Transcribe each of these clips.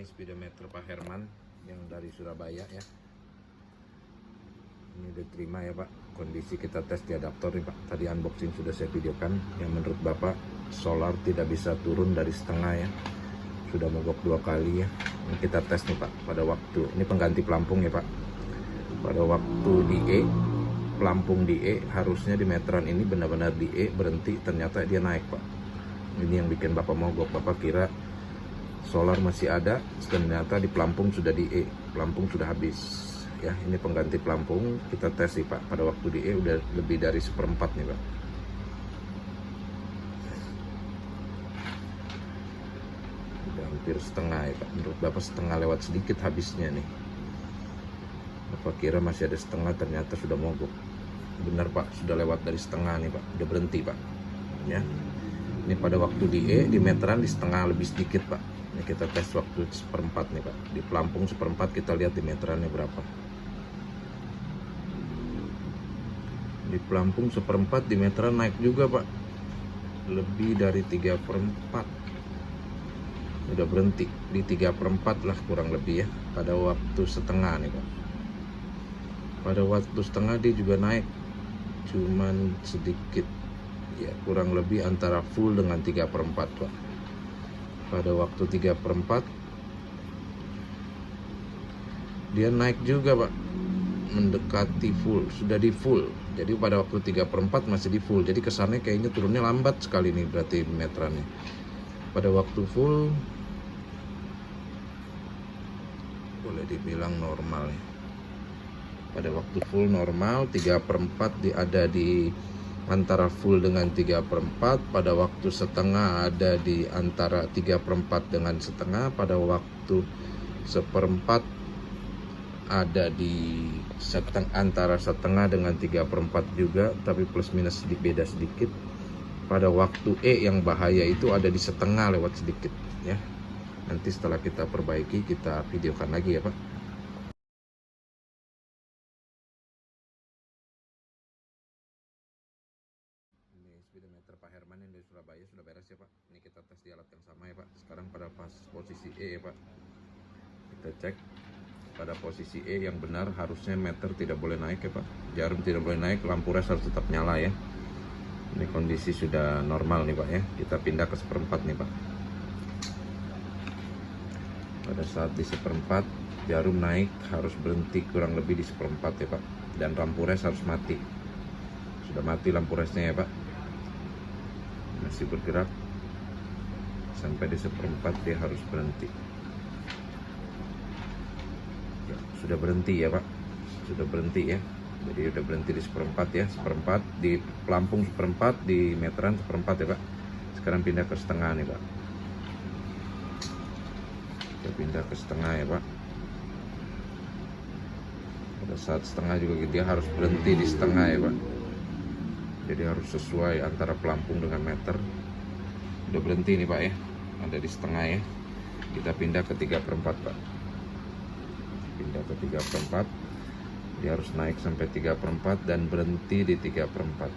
speedometer Pak Herman yang dari Surabaya ya. Ini diterima ya Pak. Kondisi kita tes di adaptor nih Pak. Tadi unboxing sudah saya videokan. Yang menurut Bapak solar tidak bisa turun dari setengah ya. Sudah mogok 2 kali ya. Ini kita tes nih Pak. Pada waktu ini pengganti pelampung ya Pak. Pada waktu di E, pelampung di E, harusnya di meteran ini benar-benar di E berhenti, ternyata dia naik Pak. Ini yang bikin Bapak mogok. Bapak kira solar masih ada, ternyata di pelampung sudah di E, pelampung sudah habis ya. Ini pengganti pelampung, kita tes sih Pak. Pada waktu di E udah lebih dari 1/4 nih Pak. Udah hampir setengah ya Pak. Menurut Bapak setengah lewat sedikit habisnya nih. Bapak kira masih ada setengah, ternyata sudah mogok. Benar Pak, sudah lewat dari setengah nih Pak, udah berhenti Pak ya. Ini pada waktu di E, di meteran di setengah lebih sedikit Pak. Ini kita tes waktu 1/4 nih Pak. Di pelampung 1/4, kita lihat di meterannya berapa. Di pelampung 1/4, di meteran naik juga Pak. Lebih dari 3/4. Udah berhenti di 3/4 lah kurang lebih ya. Pada waktu setengah nih Pak. Pada waktu setengah dia juga naik, cuman sedikit ya, kurang lebih antara full dengan 3/4 Pak. Pada waktu 3/4 dia naik juga Pak, mendekati full, sudah di full. Jadi pada waktu 3/4 masih di full, jadi kesannya kayaknya turunnya lambat sekali nih berarti meterannya. Pada waktu full boleh dibilang normal ya. Pada waktu full normal 3/4 ada di antara full dengan 3/4. Pada waktu setengah ada di antara 3/4 dengan setengah. Pada waktu 1/4 ada di antara setengah dengan 3/4 juga, tapi plus minus beda sedikit. Pada waktu E yang bahaya itu ada di setengah lewat sedikit ya. Nanti setelah kita perbaiki, kita videokan lagi ya Pak. Speedometer Pak Herman yang dari Surabaya sudah beres ya Pak. Ini kita tes di alat yang sama ya Pak. Sekarang pada posisi E ya Pak. Kita cek pada posisi E yang benar, harusnya meter tidak boleh naik ya Pak. Jarum tidak boleh naik, lampu res harus tetap nyala ya. Ini kondisi sudah normal nih Pak ya. Kita pindah ke 1/4 nih Pak. Pada saat di 1/4 jarum naik, harus berhenti kurang lebih di 1/4 ya Pak. Dan lampu res harus mati. Sudah mati lampu resnya ya Pak. Masih bergerak sampai di 1/4 dia harus berhenti ya, sudah berhenti ya Pak, sudah berhenti ya. Jadi udah berhenti di 1/4 ya, 1/4 di pelampung, 1/4 di meteran 1/4 ya Pak. Sekarang pindah ke setengah nih Pak. Kita pindah ke setengah ya Pak. Pada saat setengah juga dia harus berhenti di setengah ya Pak. Jadi harus sesuai antara pelampung dengan meter. Udah berhenti nih Pak ya, ada di setengah ya. Kita pindah ke 3/4 Pak. Pindah ke 3/4. Dia harus naik sampai 3/4 dan berhenti di 3/4.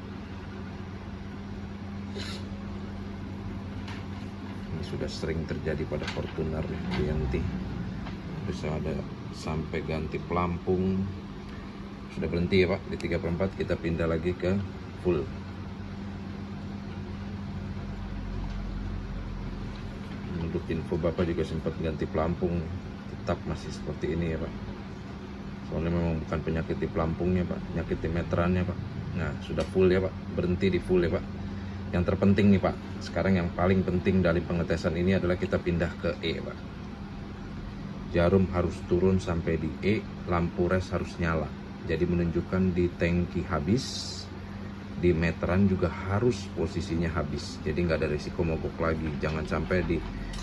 Ini sudah sering terjadi pada Fortuner GNT. Bisa ada sampai ganti pelampung. Sudah berhenti ya Pak di 3/4. Kita pindah lagi ke full. Menurut info Bapak juga sempat ganti pelampung, tetap masih seperti ini ya Pak. Soalnya memang bukan penyakit di pelampungnya Pak, penyakit di meterannya Pak. Nah sudah full ya Pak, berhenti di full ya Pak. Yang terpenting nih Pak, sekarang yang paling penting dari pengetesan ini adalah kita pindah ke E Pak. Jarum harus turun sampai di E, lampu res harus nyala. Jadi menunjukkan di tangki habis, di meteran juga harus posisinya habis. Jadi nggak ada risiko mogok lagi. Jangan sampai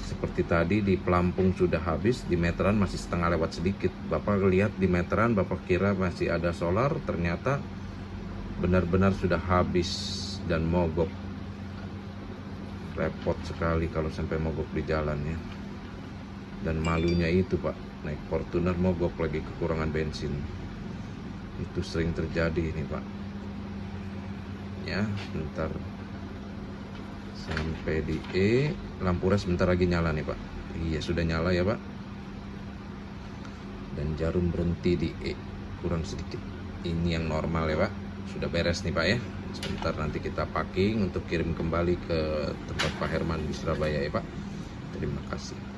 seperti tadi di pelampung sudah habis, di meteran masih setengah lewat sedikit. Bapak lihat di meteran, Bapak kira masih ada solar, ternyata benar-benar sudah habis dan mogok. Repot sekali kalau sampai mogok di jalan ya. Dan malunya itu Pak, naik Fortuner mogok lagi kekurangan bensin. Itu sering terjadi nih Pak. Ya, sebentar sampai di E, lampu res sebentar lagi nyala nih Pak. Iya sudah nyala ya Pak. dan jarum berhenti di E kurang sedikit. Ini yang normal ya Pak. Sudah beres nih Pak ya. Sebentar nanti kita packing untuk kirim kembali ke tempat Pak Herman di Surabaya ya Pak. Terima kasih.